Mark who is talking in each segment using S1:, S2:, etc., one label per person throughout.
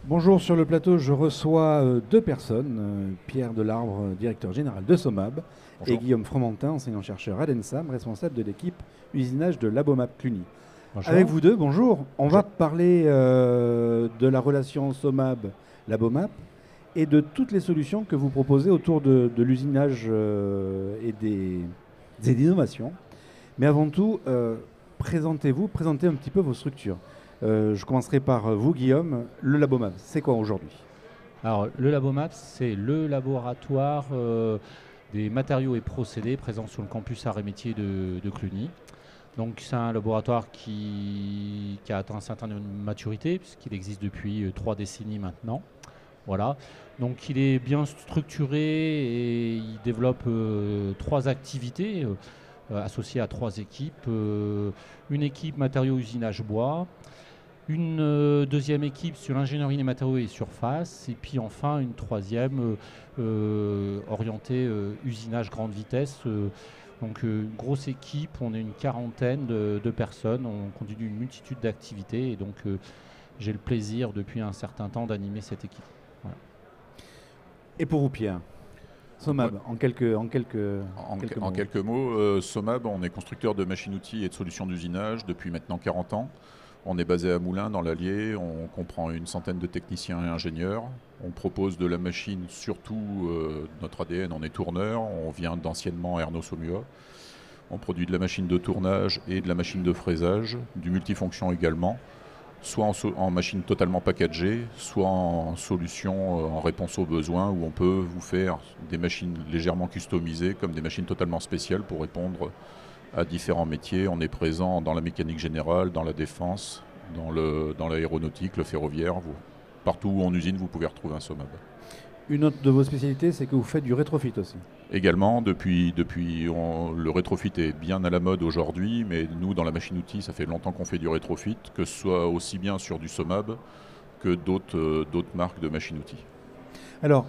S1: Bonjour, sur le plateau, je reçois deux personnes, Pierre Delarbre, directeur général de SOMAB, et
S2: Bonjour.
S1: Guillaume Fromentin, enseignant-chercheur à l'ENSAM, responsable de l'équipe usinage de Labomap Cluny. Avec
S3: Bonjour.
S1: vous deux, bonjour, on va
S2: Bonjour.
S1: parler de la relation SOMAB-Labomap et de toutes les solutions que vous proposez autour de l'usinage et des innovations. Mais avant tout, présentez-vous, présentez un petit peu vos structures. Je commencerai par vous, Guillaume. Le Labomap, c'est quoi aujourd'hui?
S3: Alors, le LaboMaps, c'est le laboratoire des matériaux et procédés présents sur le campus Arts et Métiers de Cluny. Donc, c'est un laboratoire qui a atteint un certain niveau de maturité, puisqu'il existe depuis 3 décennies maintenant. Voilà. Donc, il est bien structuré et il développe 3 activités associées à 3 équipes. Une équipe matériaux usinage bois, une deuxième équipe sur l'ingénierie des matériaux et surface, et puis enfin une troisième orientée usinage grande vitesse. Donc une grosse équipe, on est une quarantaine de personnes, on continue une multitude d'activités, et donc j'ai le plaisir depuis un certain temps d'animer cette équipe. Voilà.
S1: Et pour vous, Pierre, SOMAB,
S2: Ouais.
S1: en quelques mots.
S2: En quelques mots, SOMAB, on est constructeur de machines-outils et de solutions d'usinage depuis maintenant 40 ans. On est basé à Moulins, dans l'Allier. On comprend une centaine de techniciens et ingénieurs. On propose de la machine, surtout notre ADN, on est tourneur. On vient d'anciennement Ernaud Saumua. On produit de la machine de tournage et de la machine de fraisage, du multifonction également, soit en machine totalement packagée, soit en solution en réponse aux besoins, où on peut vous faire des machines légèrement customisées comme des machines totalement spéciales pour répondre à différents métiers. On est présent dans la mécanique générale, dans la défense, dans l'aéronautique, le ferroviaire. Partout où en usine, vous pouvez retrouver un SOMAB.
S1: Une autre de vos spécialités, c'est que vous faites du rétrofit aussi.
S2: Également, le rétrofit est bien à la mode aujourd'hui, mais nous, dans la machine-outil, ça fait longtemps qu'on fait du rétrofit, que ce soit aussi bien sur du SOMAB que d'autres marques de machine-outils.
S1: Alors,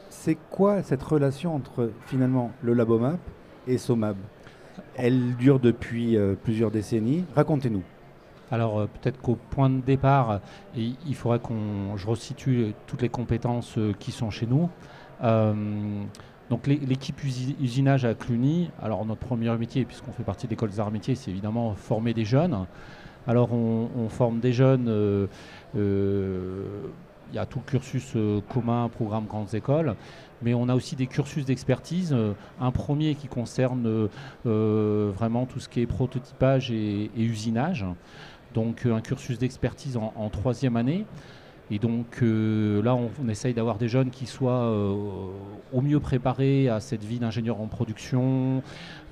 S1: c'est quoi cette relation entre finalement le Labomap et SOMAB? Elle dure depuis plusieurs décennies. Racontez-nous.
S3: Alors peut-être qu'au point de départ, il faudrait je resitue toutes les compétences qui sont chez nous. Euh, donc l'équipe usinage à Cluny, alors notre premier métier, puisqu'on fait partie de l'école des arts et métiers, c'est évidemment former des jeunes. Alors on forme des jeunes, il y a tout le cursus commun, programme grandes écoles, mais on a aussi des cursus d'expertise. Un premier qui concerne vraiment tout ce qui est prototypage et usinage. Donc un cursus d'expertise en 3e année. Et donc là, on essaye d'avoir des jeunes qui soient au mieux préparés à cette vie d'ingénieur en production,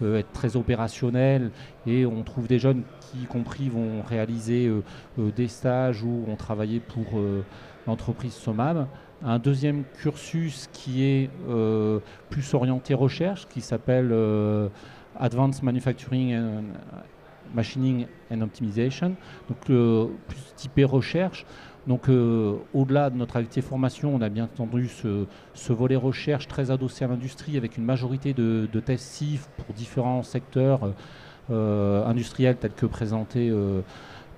S3: être très opérationnels. Et on trouve des jeunes qui, y compris, vont réaliser des stages ou ont travaillé pour l'entreprise SOMAB. Un deuxième cursus qui est plus orienté recherche, qui s'appelle Advanced Manufacturing and Machining and Optimization, donc plus typé recherche. Donc au-delà de notre activité formation, on a bien entendu ce volet recherche très adossé à l'industrie, avec une majorité de tests CIF pour différents secteurs industriels tels que présentés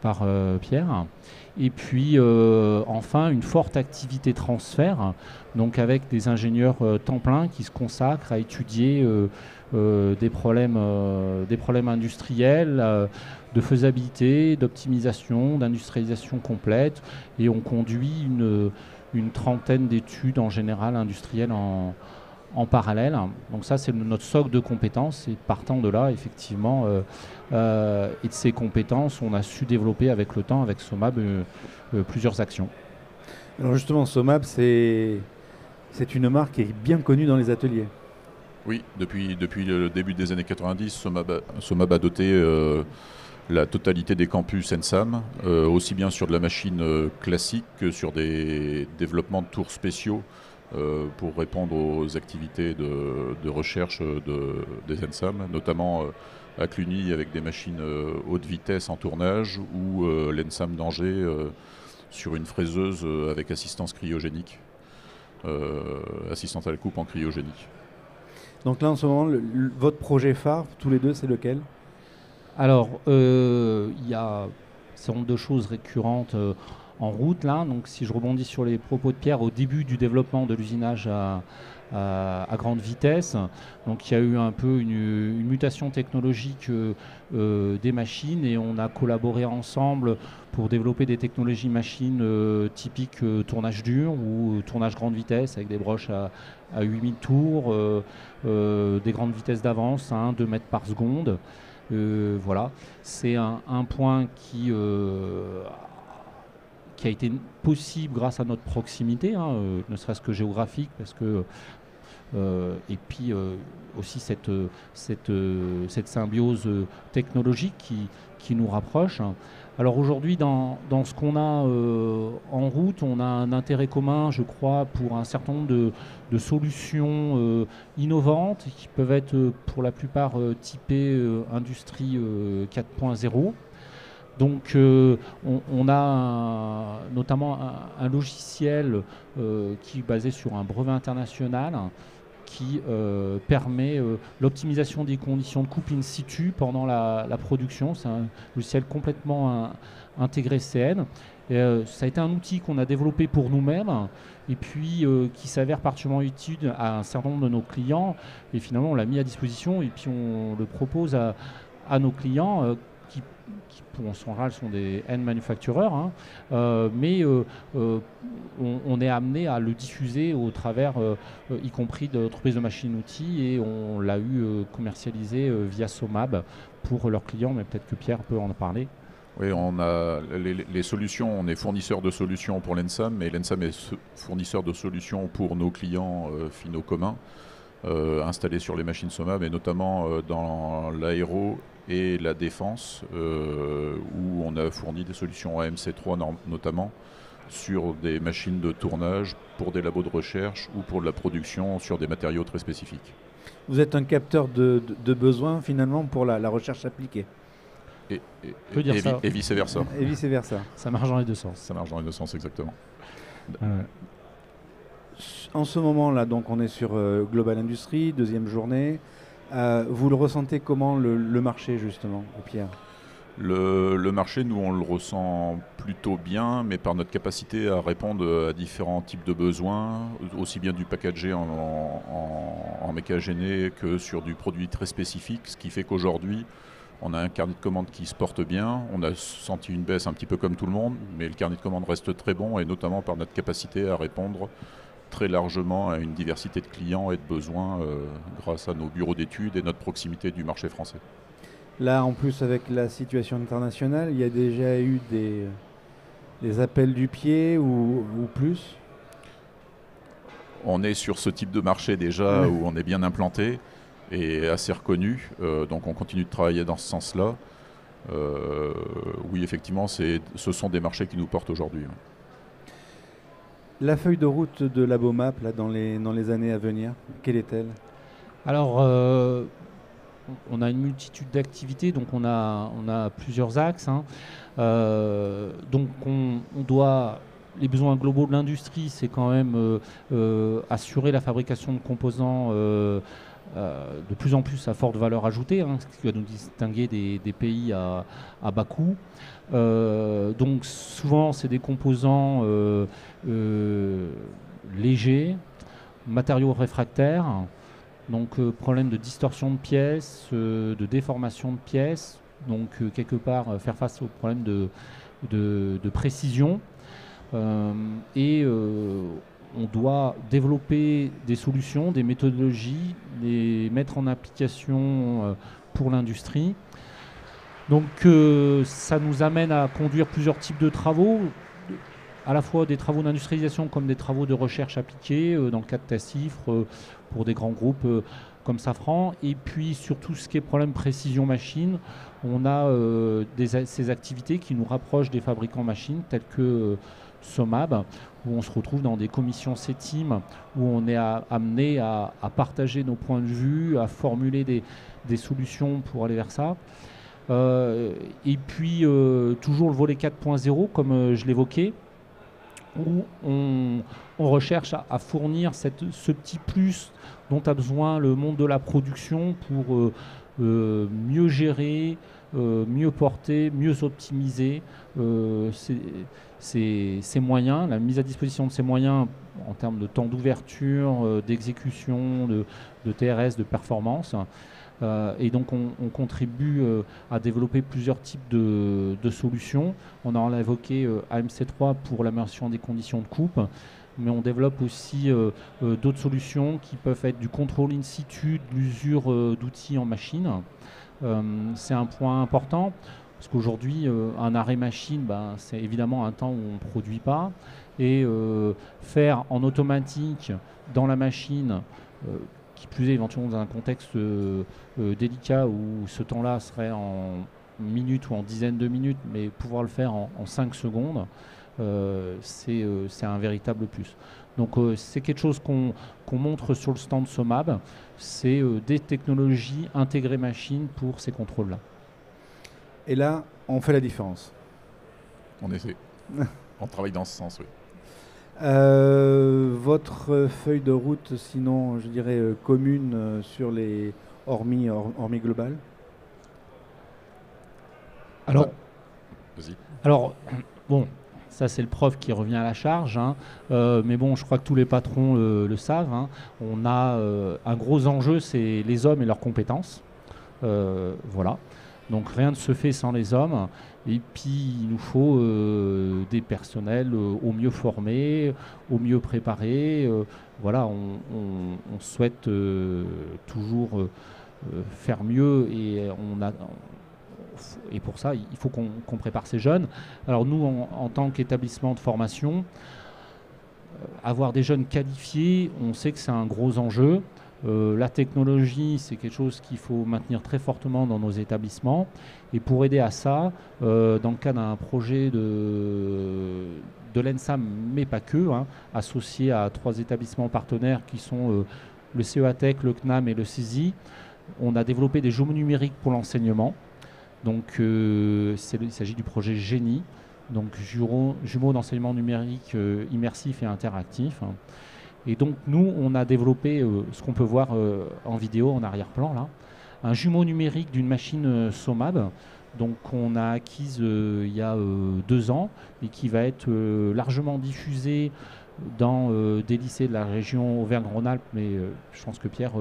S3: par Pierre. Et puis enfin une forte activité transfert, donc avec des ingénieurs temps plein qui se consacrent à étudier des problèmes industriels, de faisabilité, d'optimisation, d'industrialisation complète, et on conduit une trentaine d'études en général industrielles en parallèle. Donc ça, c'est notre socle de compétences, et partant de là, effectivement, et de ces compétences, on a su développer avec le temps, avec SOMAB, plusieurs actions.
S1: Alors justement, SOMAB, c'est une marque qui est bien connue dans les ateliers.
S2: Oui, depuis le début des années 90, SOMAB a doté la totalité des campus ENSAM, aussi bien sur de la machine classique que sur des développements de tours spéciaux pour répondre aux activités de recherche des ENSAM, notamment à Cluny avec des machines haute vitesse en tournage, ou l'ENSAM d'Angers sur une fraiseuse avec assistance cryogénique, assistance à la coupe en cryogénique.
S1: Donc là, en ce moment, votre projet phare, tous les deux, c'est lequel?
S3: Alors, il y a un certain nombre de choses récurrentes en route là. Donc si je rebondis sur les propos de Pierre, au début du développement de l'usinage à grande vitesse, donc il y a eu un peu une mutation technologique des machines, et on a collaboré ensemble pour développer des technologies machines typiques tournage dur ou tournage grande vitesse avec des broches à 8000 tours, des grandes vitesses d'avance, 2 mètres par seconde. Voilà, c'est un point qui a été possible grâce à notre proximité, ne serait-ce que géographique, parce que et puis aussi cette symbiose technologique qui nous rapproche. Alors aujourd'hui, dans ce qu'on a en route, on a un intérêt commun, je crois, pour un certain nombre de solutions innovantes qui peuvent être pour la plupart typées industrie 4.0. Donc on a notamment un logiciel qui est basé sur un brevet international qui permet l'optimisation des conditions de coupe in situ pendant la production. C'est un logiciel complètement intégré CN. Ça a été un outil qu'on a développé pour nous-mêmes et puis qui s'avère particulièrement utile à un certain nombre de nos clients. Et finalement, on l'a mis à disposition et puis on le propose à nos clients qui en général sont des end manufacturers, mais on est amené à le diffuser au travers, y compris d'entreprises de machines-outils, et on l'a eu commercialisé via Somab pour leurs clients, mais peut-être que Pierre peut en parler.
S2: Oui, on a les solutions, on est fournisseur de solutions pour l'ENSAM, mais l'ENSAM est fournisseur de solutions pour nos clients finaux communs, installés sur les machines Somab, et notamment dans l'aéro et la défense, où on a fourni des solutions AMC3 notamment sur des machines de tournage pour des labos de recherche ou pour de la production sur des matériaux très spécifiques.
S1: Vous êtes un capteur de besoins finalement pour la recherche appliquée.
S2: Et vice-versa.
S1: Et vice-versa.
S3: Ça marche dans les deux sens.
S2: Ça marche dans les deux sens, exactement.
S1: En ce moment-là, donc, on est sur Global Industries, deuxième journée. Vous le ressentez comment, le marché, justement, Pierre ?
S2: Le marché, nous, on le ressent plutôt bien, mais par notre capacité à répondre à différents types de besoins, aussi bien du packagé en méca gêné que sur du produit très spécifique, ce qui fait qu'aujourd'hui, on a un carnet de commandes qui se porte bien. On a senti une baisse un petit peu comme tout le monde, mais le carnet de commandes reste très bon, et notamment par notre capacité à répondre très largement à une diversité de clients et de besoins grâce à nos bureaux d'études et notre proximité du marché français.
S1: Là, en plus, avec la situation internationale, il y a déjà eu des appels du pied ou plus ?
S2: On est sur ce type de marché déjà où on est bien implanté et assez reconnu, donc on continue de travailler dans ce sens-là. Oui, effectivement, ce sont des marchés qui nous portent aujourd'hui.
S1: La feuille de route de Labomap là, dans les années à venir, quelle est-elle ? Alors,
S3: on a une multitude d'activités, donc on a plusieurs axes. Donc on doit... Les besoins globaux de l'industrie, c'est quand même assurer la fabrication de composants de plus en plus à forte valeur ajoutée, ce qui va nous distinguer des pays à bas coût. Donc souvent, c'est des composants légers, matériaux réfractaires, donc problème de distorsion de pièces, de déformation de pièces, donc quelque part faire face au problème de précision. On doit développer des solutions, des méthodologies, les mettre en application pour l'industrie. Donc ça nous amène à conduire plusieurs types de travaux, à la fois des travaux d'industrialisation comme des travaux de recherche appliqués, dans le cas de Tassifre, pour des grands groupes comme Safran, et puis sur tout ce qui est problème précision machine, on a ces activités qui nous rapprochent des fabricants machines tels que Somab, où on se retrouve dans des commissions CETIM, où on est amené à partager nos points de vue, à formuler des solutions pour aller vers ça. Et puis toujours le volet 4.0, comme je l'évoquais, où on recherche à fournir ce petit plus dont a besoin le monde de la production pour mieux gérer mieux porter, mieux optimiser ces moyens, la mise à disposition de ces moyens en termes de temps d'ouverture, d'exécution, de TRS, de performance. Et donc on contribue à développer plusieurs types de solutions. On a évoqué AMC3 pour l'amélioration des conditions de coupe, mais on développe aussi d'autres solutions qui peuvent être du contrôle in situ, de l'usure d'outils en machine. C'est un point important, parce qu'aujourd'hui, un arrêt machine, c'est évidemment un temps où on ne produit pas. Et faire en automatique dans la machine, qui plus est éventuellement dans un contexte délicat où ce temps-là serait en minutes ou en dizaines de minutes, mais pouvoir le faire en 5 secondes, c'est un véritable plus. Donc c'est quelque chose qu'on montre sur le stand SOMAB, c'est des technologies intégrées machines pour ces contrôles-là.
S1: Et là, on fait la différence.
S2: En effet. On travaille dans ce sens, oui.
S1: Votre feuille de route, sinon, je dirais commune sur les hormis global.
S3: Alors,
S2: vas-y.
S3: Alors, bon, ça c'est le prof qui revient à la charge, hein. Mais bon, je crois que tous les patrons le savent, hein. On a un gros enjeu, c'est les hommes et leurs compétences. Voilà. Donc rien ne se fait sans les hommes. Et puis il nous faut des personnels au mieux formés, au mieux préparés. Voilà, on souhaite toujours faire mieux et pour ça, il faut qu'on prépare ces jeunes. Alors nous, en tant qu'établissement de formation, avoir des jeunes qualifiés, on sait que c'est un gros enjeu. La technologie, c'est quelque chose qu'il faut maintenir très fortement dans nos établissements. Et pour aider à ça, dans le cadre d'un projet de l'ENSAM, mais pas que, hein, associé à 3 établissements partenaires qui sont le CEATEC, le CNAM et le CESI, on a développé des jumeaux numériques pour l'enseignement. Donc il s'agit du projet GENI, donc jumeaux d'enseignement numérique immersif et interactif. Et donc nous, on a développé ce qu'on peut voir en vidéo en arrière-plan là, un jumeau numérique d'une machine SOMAB, donc on a acquise il y a 2 ans et qui va être largement diffusé dans des lycées de la région Auvergne-Rhône-Alpes, mais je pense que Pierre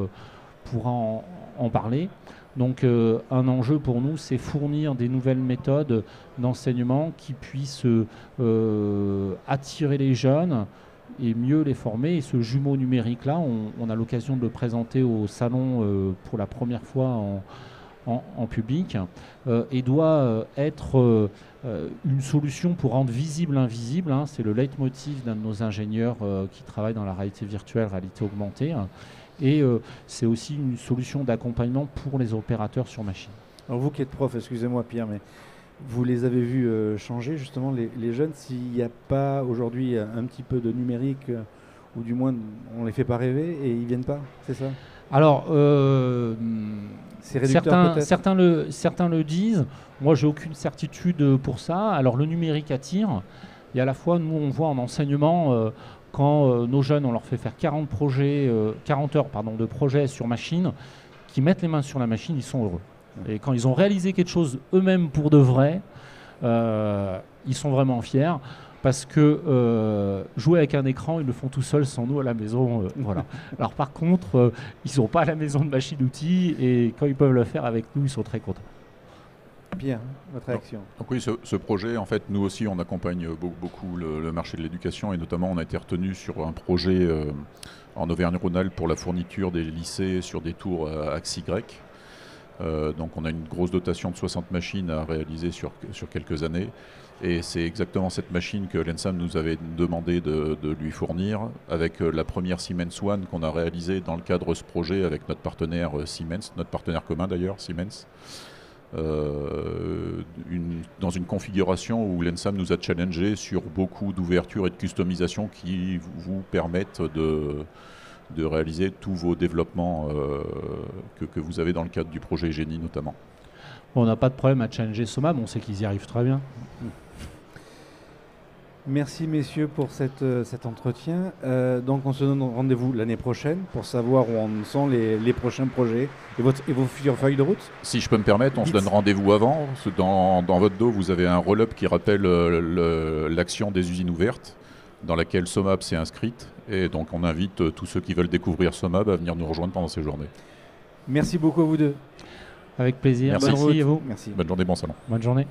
S3: pourra en parler. Donc un enjeu pour nous, c'est fournir des nouvelles méthodes d'enseignement qui puissent attirer les jeunes et mieux les former. Et ce jumeau numérique-là, on a l'occasion de le présenter au salon pour la première fois en public et doit être une solution pour rendre visible l'invisible, hein. C'est le leitmotiv d'un de nos ingénieurs qui travaille dans la réalité virtuelle, réalité augmentée. Et c'est aussi une solution d'accompagnement pour les opérateurs sur machine.
S1: Alors vous qui êtes prof, excusez-moi Pierre, mais vous les avez vus changer justement les jeunes, s'il n'y a pas aujourd'hui un petit peu de numérique, ou du moins on les fait pas rêver et ils viennent pas, c'est ça?
S3: Alors,
S1: c'est réducteur
S3: certains le disent, moi j'ai aucune certitude pour ça. Alors le numérique attire, et à la fois nous on voit en enseignement quand nos jeunes, on leur fait faire 40 heures de projets sur machine, qui mettent les mains sur la machine, ils sont heureux. Et quand ils ont réalisé quelque chose eux-mêmes pour de vrai, ils sont vraiment fiers, parce que jouer avec un écran, ils le font tout seuls sans nous à la maison. Voilà. Alors par contre, ils n'ont pas à la maison de machine-outil, et quand ils peuvent le faire avec nous, ils sont très contents.
S1: Bien, votre réaction.
S2: Donc oui, ce projet, en fait, nous aussi, on accompagne beaucoup le marché de l'éducation, et notamment, on a été retenu sur un projet en Auvergne-Rhône-Alpes pour la fourniture des lycées sur des tours axe Y. Donc on a une grosse dotation de 60 machines à réaliser sur quelques années, et c'est exactement cette machine que l'ENSAM nous avait demandé de lui fournir, avec la première Siemens One qu'on a réalisée dans le cadre de ce projet avec notre partenaire Siemens, notre partenaire commun d'ailleurs, Siemens. Dans une configuration où l'ENSAM nous a challengé sur beaucoup d'ouverture et de customisation qui vous permettent de réaliser tous vos développements que vous avez dans le cadre du projet GENI notamment.
S3: On n'a pas de problème à challenger SOMAB, on sait qu'ils y arrivent très bien.
S1: Merci messieurs pour cet entretien. Donc on se donne rendez-vous l'année prochaine pour savoir où en sont les prochains projets et vos futures feuilles de route.
S2: Si je peux me permettre, on se donne rendez-vous avant. Dans votre dos, vous avez un roll-up qui rappelle l'action des usines ouvertes, dans laquelle SOMAB s'est inscrite. Et donc on invite tous ceux qui veulent découvrir SOMAB à venir nous rejoindre pendant ces journées.
S1: Merci beaucoup à vous deux.
S3: Avec plaisir.
S2: Merci.
S3: Merci à vous.
S1: Merci.
S2: Bonne journée, bon salon.
S3: Bonne journée.